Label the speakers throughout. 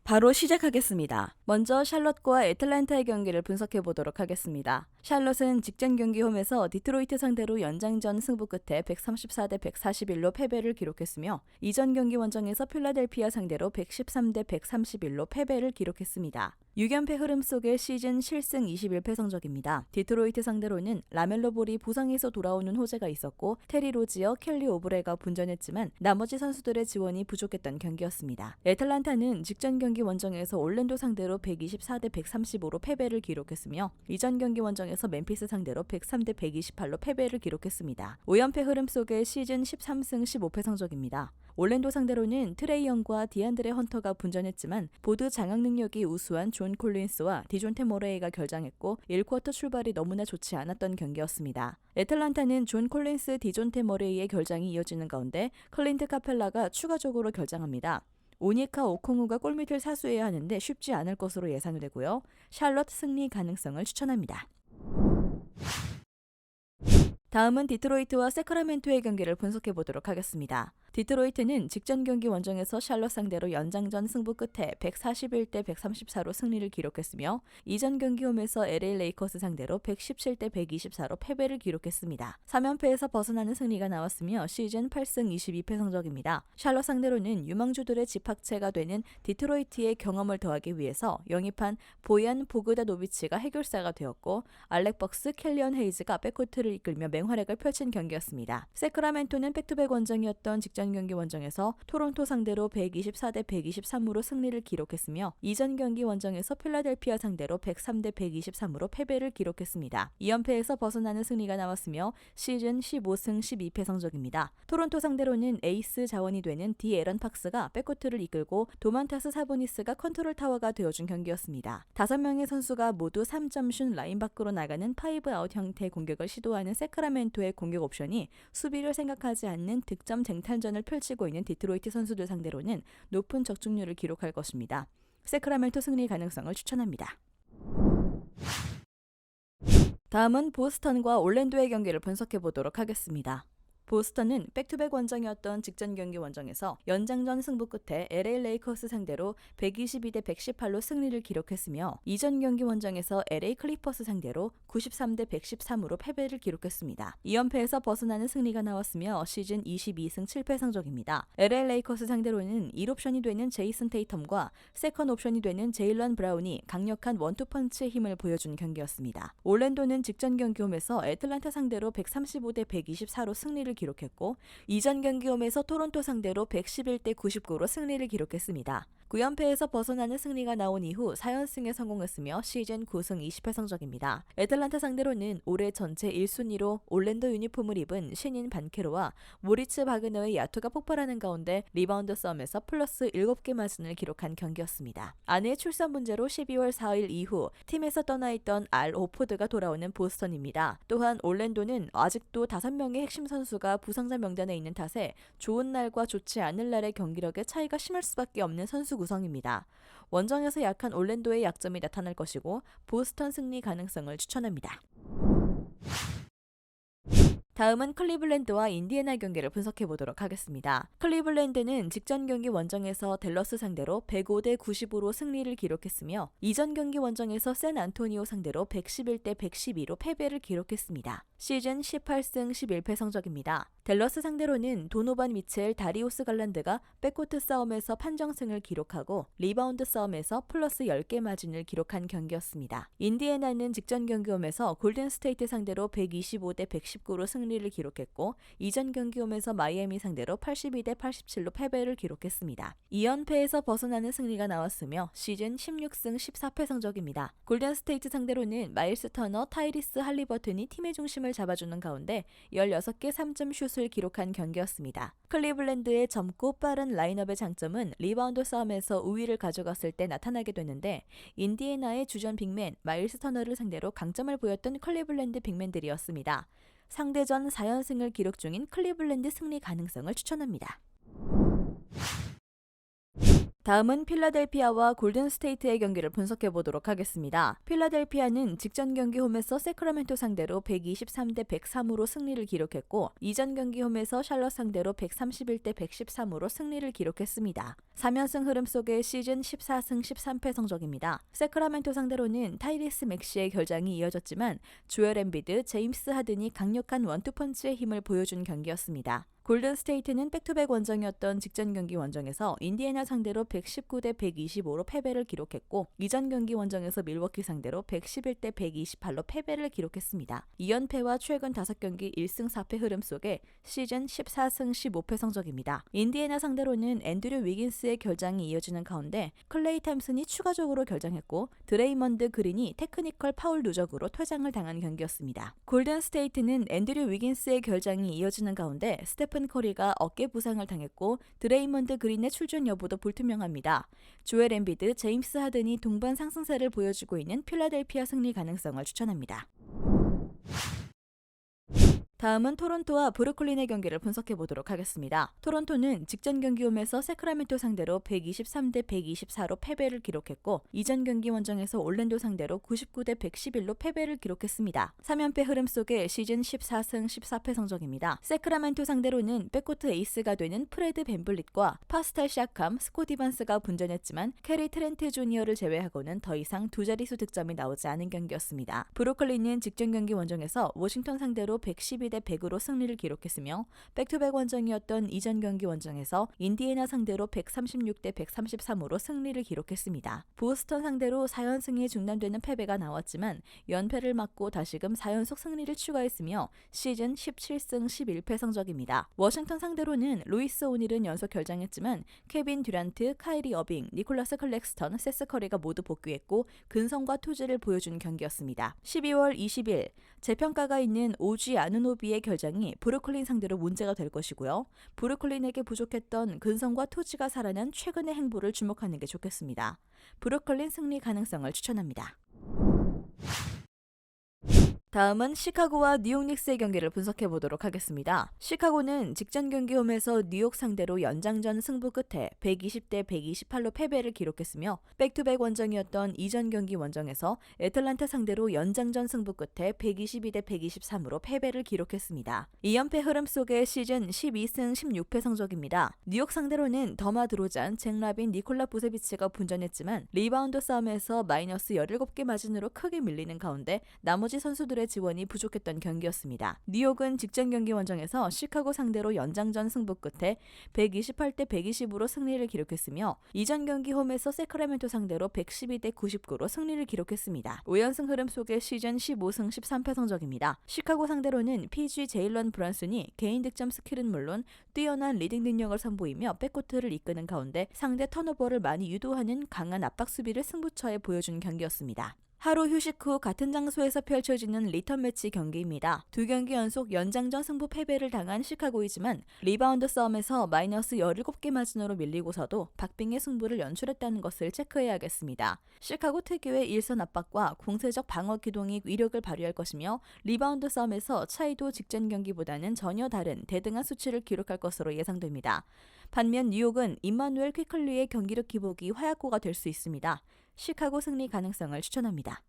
Speaker 1: 바로 시작하겠습니다. 먼저 샬럿과 애틀랜타의 경기를 분석해 보도록 하겠습니다. 샬럿은 직전 경기 홈에서 디트로이트 상대로 연장전 승부 끝에 134대 141로 패배를 기록했으며 이전 경기 원정에서 필라델피아 상대로 113대 131로 패배를 기록했습니다. 6연패 흐름 속의 시즌 실승 21패 성적입니다. 디트로이트 상대로는 라멜로 볼이 부상에서 돌아오는 호재가 있었고 테리 로지어, 켈리 오브레가 분전했지만 나머지 선수들의 지원이 부족했던 경기였습니다. 애틀란타는 직전 경기 원정에서 올랜도 상대로 124대 135로 패배를 기록했으며 이전 경기 원정에서 멤피스 상대로 103대 128로 패배를 기록했습니다. 5연패 흐름 속의 시즌 13승 15패 성적입니다. 올랜도 상대로는 트레이 영과 디안드레 헌터가 분전했지만 보드 장악 능력이 우수한 존 콜린스와 디존테 모레이가 결장했고 1쿼터 출발이 너무나 좋지 않았던 경기였습니다. 애틀란타는 존 콜린스, 디존테 모레이의 결장이 이어지는 가운데 클린트 카펠라가 추가적으로 결장합니다. 오니카 오콩우가 골밑을 사수해야 하는데 쉽지 않을 것으로 예상되고요. 샬럿 승리 가능성을 추천합니다. 다음은 디트로이트와 세크라멘토의 경기를 분석해 보도록 하겠습니다. 디트로이트는 직전 경기 원정에서 샬럿 상대로 연장전 승부 끝에 141대 134로 승리를 기록했으며 이전 경기 홈에서 LA 레이커스 상대로 117대 124로 패배를 기록했습니다. 3연패에서 벗어나는 승리가 나왔으며 시즌 8승 22패 성적입니다. 샬럿 상대로는 유망주들의 집합체가 되는 디트로이트의 경험을 더하기 위해서 영입한 보얀 보그다노비치가 해결사가 되었고 알렉 벅스, 켈리언 헤이즈가 백코트를 이끌며 맹활약을 펼친 경기였습니다. 세크라멘토는 백투백 원정이었던 직전 경기 원정에서 토론토 상대로 124대 123으로 승리를 기록했으며 이전 경기 원정에서 필라델피아 상대로 103대 123으로 패배를 기록했습니다. 2연패에서 벗어나는 승리가 나왔으며 시즌 15승 12패 성적입니다. 토론토 상대로는 에이스 자원이 되는 디에런 팍스가 백코트를 이끌고 도만타스 사보니스가 컨트롤 타워가 되어준 경기였습니다. 5명의 선수가 모두 3점 슛 라인 밖으로 나가는 파이브 아웃 형태의 공격을 시도하는 세크라멘토의 공격 옵션이 수비를 생각하지 않는 득점 쟁탈전을 펼치고 있는 디트로이트 선수들 상대로는 높은 적중률을 기록할 것입니다. 세크라멘토 승리 가능성을 추천합니다. 다음은 보스턴과 올랜도의 경기를 분석해 보도록 하겠습니다. 보스턴은 백투백 원정이었던 직전 경기 원정에서 연장전 승부 끝에 LA 레이커스 상대로 122대 118로 승리를 기록했으며 이전 경기 원정에서 LA 클리퍼스 상대로 93대 113으로 패배를 기록했습니다. 2연패에서 벗어나는 승리가 나왔으며 시즌 22승 7패 성적입니다. LA 레이커스 상대로는 1옵션이 되는 제이슨 테이텀과 세컨 옵션이 되는 제일런 브라운이 강력한 원투펀치의 힘을 보여준 경기였습니다. 올랜도는 직전 경기 홈에서 애틀란타 상대로 135대 124로 승리를 기록했고 이전 경기 홈에서 토론토 상대로 111대 99로 승리를 기록했습니다. 9연패에서 벗어나는 승리가 나온 이후 4연승에 성공했으며 시즌 9승 20패 성적입니다. 애틀란타 상대로는 올해 전체 1순위로 올랜도 유니폼을 입은 신인 반케로와 모리츠 바그너의 야투가 폭발하는 가운데 리바운드 싸움에서 플러스 7개 마진을 기록한 경기였습니다. 아내의 출산 문제로 12월 4일 이후 팀에서 떠나있던 알 호포드가 돌아오는 보스턴입니다. 또한 올랜도는 아직도 5명의 핵심 선수가 부상자 명단에 있는 탓에 좋은 날과 좋지 않은 날의 경기력에 차이가 심할 수밖에 없는 선수 구성입니다. 원정에서 약한 올랜도의 약점이 나타날 것이고 보스턴 승리 가능성을 추천합니다. 다음은 클리블랜드와 인디애나 경기를 분석해 보도록 하겠습니다. 클리블랜드는 직전 경기 원정에서 댈러스 상대로 105대 95로 승리를 기록했으며 이전 경기 원정에서 샌안토니오 상대로 111대 112로 패배를 기록했습니다. 시즌 18승 11패 성적입니다. 댈러스 상대로는 도노반 미첼, 다리우스 갈란드가 백코트 싸움에서 판정승을 기록하고 리바운드 싸움에서 플러스 10개 마진을 기록한 경기였습니다. 인디애나는 직전 경기 홈에서 골든 스테이트 상대로 125대 119로 승리를 기록했고 이전 경기 홈에서 마이애미 상대로 82대 87로 패배를 기록했습니다. 2연패에서 벗어나는 승리가 나왔으며 시즌 16승 14패 성적입니다. 골든 스테이트 상대로는 마일스 터너, 타이리스 할리버튼이 팀의 중심을 잡아주는 가운데 16개 3점 슛을 기록한 경기였습니다. 클리블랜드의 젊고 빠른 라인업의 장점은 리바운드 싸움에서 우위를 가져갔을 때 나타나게 되는데 인디애나의 주전 빅맨 마일스 터너를 상대로 강점을 보였던 클리블랜드 빅맨들이었습니다. 상대전 4연승을 기록 중인 클리블랜드 승리 가능성을 추천합니다. 다음은 필라델피아와 골든스테이트의 경기를 분석해 보도록 하겠습니다. 필라델피아는 직전 경기 홈에서 세크라멘토 상대로 123대 103으로 승리를 기록했고, 이전 경기 홈에서 샬럿 상대로 131대 113으로 승리를 기록했습니다. 3연승 흐름 속의 시즌 14승 13패 성적입니다. 세크라멘토 상대로는 타이리스 맥시의 결장이 이어졌지만 조엘 엠비드, 제임스 하든이 강력한 원투펀치의 힘을 보여준 경기였습니다. 골든스테이트는 백투백 원정이었던 직전 경기 원정에서 인디애나 상대로 119대 125로 패배를 기록했고, 이전 경기 원정에서 밀워키 상대로 111대 128로 패배를 기록했습니다. 2연패와 최근 5경기 1승 4패 흐름 속에 시즌 14승 15패 성적입니다. 인디애나 상대로는 앤드류 위긴스의 결장이 이어지는 가운데 클레이 탐슨이 추가적으로 결장했고, 드레이먼드 그린이 테크니컬 파울 누적으로 퇴장을 당한 경기였습니다. 골든스테이트는 앤드류 위긴스의 결장이 이어지는 가운데 스테픈 커리가 어깨 부상을 당했고, 드레이먼드 그린의 출전 여부도 불투명합니다. 조엘 엠비드, 제임스 하든이 동반 상승세를 보여주고 있는 필라델피아 승리 가능성을 추천합니다. 다음은 토론토와 브루클린의 경기를 분석해 보도록 하겠습니다. 토론토는 직전 경기 홈에서 세크라멘토 상대로 123대 124로 패배를 기록했고, 이전 경기 원정에서 올랜도 상대로 99대 111로 패배를 기록했습니다. 3연패 흐름 속의 시즌 14승 14패 성적입니다. 세크라멘토 상대로는 백코트 에이스가 되는 프레드 벤블릿과 파스탈 시아캄, 스콧 이반스가 분전했지만 캐리 트렌트 주니어를 제외하고는 더 이상 두 자릿수 득점이 나오지 않은 경기였습니다. 브루클린은 직전 경기 원정에서 워싱턴 상대로 112대 100으로 승리를 기록했으며, 백투백 원정이었던 이전 경기 원정에서 인디애나 상대로 136대 133으로 승리를 기록했습니다. 보스턴 상대로 4연승이 중단되는 패배가 나왔지만 연패를 막고 다시금 4연속 승리를 추가했으며 시즌 17승 11패 성적입니다. 워싱턴 상대로는 루이스 오닐은 연속 결장했지만 케빈 듀란트, 카이리 어빙, 니콜라스 클렉스턴, 세스 커리가 모두 복귀했고 근성과 투지를 보여준 경기였습니다. 12월 20일 재평가가 있는 오지 아누노비의 결장이 브루클린 상대로 문제가 될 것이고요. 브루클린에게 부족했던 근성과 투지가 살아난 최근의 행보를 주목하는 게 좋겠습니다. 브루클린 승리 가능성을 추천합니다. 다음은 시카고와 뉴욕 닉스의 경기를 분석해 보도록 하겠습니다. 시카고는 직전 경기 홈에서 뉴욕 상대로 연장전 승부 끝에 120대 128로 패배를 기록했으며, 백투백 원정이었던 이전 경기 원정에서 애틀란타 상대로 연장전 승부 끝에 122대 123으로 패배를 기록했습니다. 2연패 흐름 속의 시즌 12승 16패 성적입니다. 뉴욕 상대로는 더마 드로잔, 잭 라빈, 니콜라 부세비치가 분전했지만 리바운드 싸움에서 마이너스 17개 마진으로 크게 밀리는 가운데 나머지 선수들의 지원이 부족했던 경기였습니다. 뉴욕은 직전 경기 원정에서 시카고 상대로 연장전 승부 끝에 128대 120으로 승리를 기록했으며, 이전 경기 홈에서 세크라멘토 상대로 112대 99로 승리를 기록했습니다. 5연승 흐름 속의 시즌 15승 13패 성적입니다. 시카고 상대로는 PG 제일런 브런슨이 개인 득점 스킬은 물론 뛰어난 리딩 능력을 선보이며 백코트를 이끄는 가운데 상대 턴오버를 많이 유도하는 강한 압박 수비를 승부처에 보여준 경기였습니다. 하루 휴식 후 같은 장소에서 펼쳐지는 리턴 매치 경기입니다. 두 경기 연속 연장전 승부 패배를 당한 시카고이지만 리바운드 싸움에서 마이너스 17개 마진으로 밀리고서도 박빙의 승부를 연출했다는 것을 체크해야겠습니다. 시카고 특유의 일선 압박과 공세적 방어 기동이 위력을 발휘할 것이며, 리바운드 싸움에서 차이도 직전 경기보다는 전혀 다른 대등한 수치를 기록할 것으로 예상됩니다. 반면 뉴욕은 임마누엘 퀴클리의 경기력 기복이 화약고가 될 수 있습니다. 시카고 승리 가능성을 추천합니다.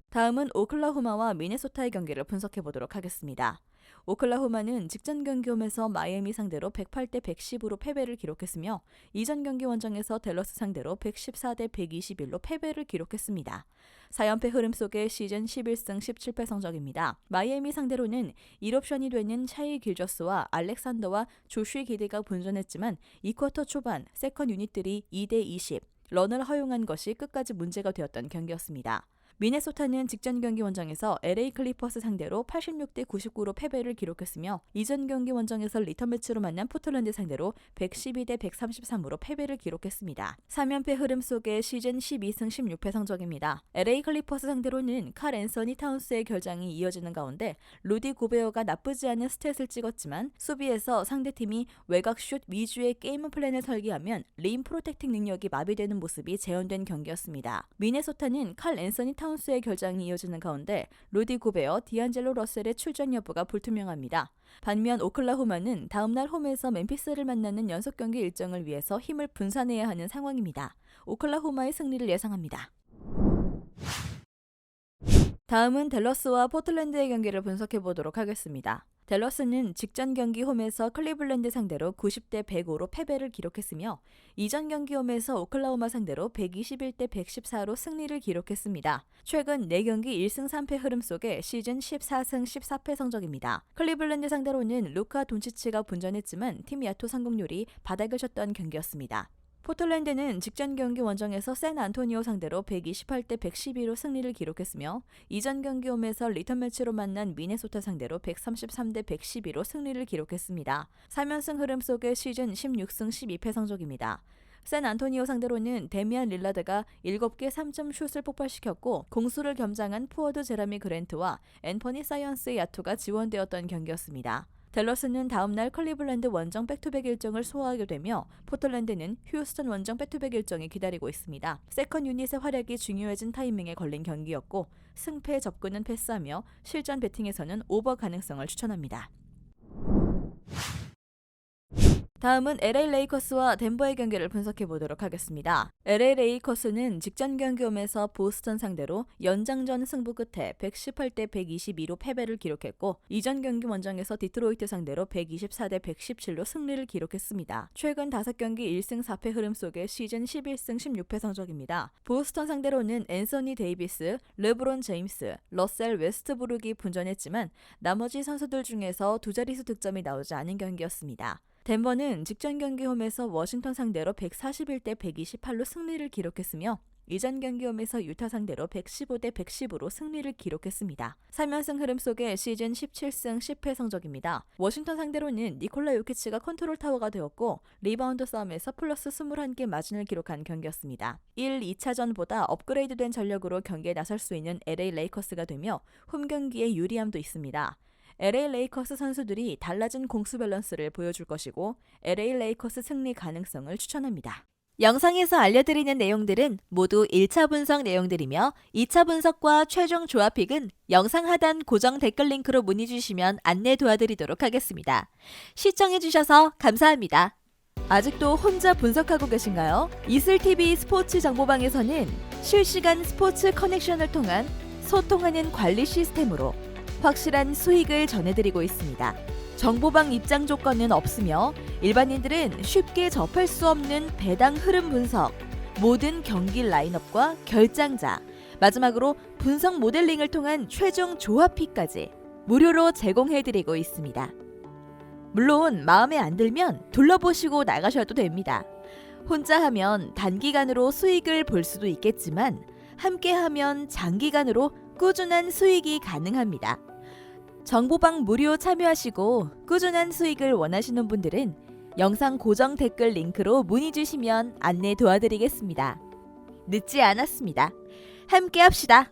Speaker 1: 다음은 오클라호마와 미네소타의 경기를 분석해 보도록 하겠습니다. 오클라호마는 직전 경기 홈에서 마이애미 상대로 108대 110으로 패배를 기록했으며, 이전 경기 원정에서 댈러스 상대로 114대 121로 패배를 기록했습니다. 4연패 흐름 속의 시즌 11승 17패 성적입니다. 마이애미 상대로는 1옵션이 되는 샤이 길저스와 알렉산더와 조슈 기드가 분전했지만 2쿼터 초반 세컨 유닛들이 2대 20, 런을 허용한 것이 끝까지 문제가 되었던 경기였습니다. 미네소타는 직전 경기 원정에서 LA 클리퍼스 상대로 86대 99로 패배를 기록했으며, 이전 경기 원정에서 리턴 매치로 만난 포틀랜드 상대로 112대 133으로 패배를 기록했습니다. 3연패 흐름 속의 시즌 12승 16패 성적입니다. LA 클리퍼스 상대로는 칼 앤서니 타운스의 결장이 이어지는 가운데 루디 고베어가 나쁘지 않은 스탯을 찍었지만, 수비에서 상대팀이 외곽슛 위주의 게임 플랜을 설계하면 림 프로텍팅 능력이 마비되는 모습이 재현된 경기였습니다. 미네소타는 칼 앤서니 타운스 타운스의 결장이 이어지는 가운데 루디 고베어, 디안젤로 러셀의 출전 여부가 불투명합니다. 반면 오클라호마는 다음날 홈에서 멤피스를 만나는 연속 경기 일정을 위해서 힘을 분산해야 하는 상황입니다. 오클라호마의 승리를 예상합니다. 다음은 댈러스와 포틀랜드의 경기를 분석해 보도록 하겠습니다. 댈러스는 직전 경기 홈에서 클리블랜드 상대로 90대 105로 패배를 기록했으며 이전 경기 홈에서 오클라호마 상대로 121대 114로 승리를 기록했습니다. 최근 4경기 1승 3패 흐름 속에 시즌 14승 14패 성적입니다. 클리블랜드 상대로는 루카 돈치치가 분전했지만 팀 야투 성공률이 바닥을 쳤던 경기였습니다. 포틀랜드는 직전 경기 원정에서 샌안토니오 상대로 128대 112로 승리를 기록했으며 이전 경기 홈에서 리턴 매치로 만난 미네소타 상대로 133대 112로 승리를 기록했습니다. 3연승 흐름 속의 시즌 16승 12패 성적입니다. 샌안토니오 상대로는 데미안 릴라드가 7개 3점 슛을 폭발시켰고 공수를 겸장한 포워드 제라미 그랜트와 앤퍼니 사이언스의 야투가 지원되었던 경기였습니다. 댈러스는 다음날 클리블랜드 원정 백투백 일정을 소화하게 되며 포틀랜드는 휴스턴 원정 백투백 일정이 기다리고 있습니다. 세컨 유닛의 활약이 중요해진 타이밍에 걸린 경기였고 승패 접근은 패스하며 실전 배팅에서는 오버 가능성을 추천합니다. 다음은 LA 레이커스와 덴버의 경기를 분석해 보도록 하겠습니다. LA 레이커스는 직전 경기 홈에서 보스턴 상대로 연장전 승부 끝에 118대 122로 패배를 기록했고 이전 경기 원정에서 디트로이트 상대로 124대 117로 승리를 기록했습니다. 최근 5경기 1승 4패 흐름 속에 시즌 11승 16패 성적입니다. 보스턴 상대로는 앤서니 데이비스, 르브론 제임스, 러셀 웨스트브룩이 분전했지만 나머지 선수들 중에서 두 자릿수 득점이 나오지 않은 경기였습니다. 덴버는 직전 경기 홈에서 워싱턴 상대로 141대 128로 승리를 기록했으며 이전 경기 홈에서 유타 상대로 115대 110으로 승리를 기록했습니다. 3연승 흐름 속에 시즌 17승 10패 성적입니다. 워싱턴 상대로는 니콜라 요키치가 컨트롤 타워가 되었고 리바운드 싸움에서 플러스 21개 마진을 기록한 경기였습니다. 1, 2차전보다 업그레이드된 전력으로 경기에 나설 수 있는 LA 레이커스가 되며 홈 경기에 유리함도 있습니다. LA 레이커스 선수들이 달라진 공수 밸런스를 보여줄 것이고 LA 레이커스 승리 가능성을 추천합니다. 영상에서 알려드리는 내용들은 모두 1차 분석 내용들이며 2차 분석과 최종 조합픽은 영상 하단 고정 댓글 링크로 문의 주시면 안내 도와드리도록 하겠습니다. 시청해주셔서 감사합니다. 아직도 혼자 분석하고 계신가요? 이슬TV 스포츠 정보방에서는 실시간 스포츠 커넥션을 통한 소통하는 관리 시스템으로 확실한 수익을 전해드리고 있습니다. 정보방 입장 조건은 없으며 일반인들은 쉽게 접할 수 없는 배당 흐름 분석, 모든 경기 라인업과 결장자, 마지막으로 분석 모델링을 통한 최종 조합픽까지 무료로 제공해드리고 있습니다. 물론 마음에 안 들면 둘러보시고 나가셔도 됩니다. 혼자 하면 단기간으로 수익을 볼 수도 있겠지만 함께하면 장기간으로 꾸준한 수익이 가능합니다. 정보방 무료 참여하시고 꾸준한 수익을 원하시는 분들은 영상 고정 댓글 링크로 문의 주시면 안내 도와드리겠습니다. 늦지 않았습니다. 함께 합시다.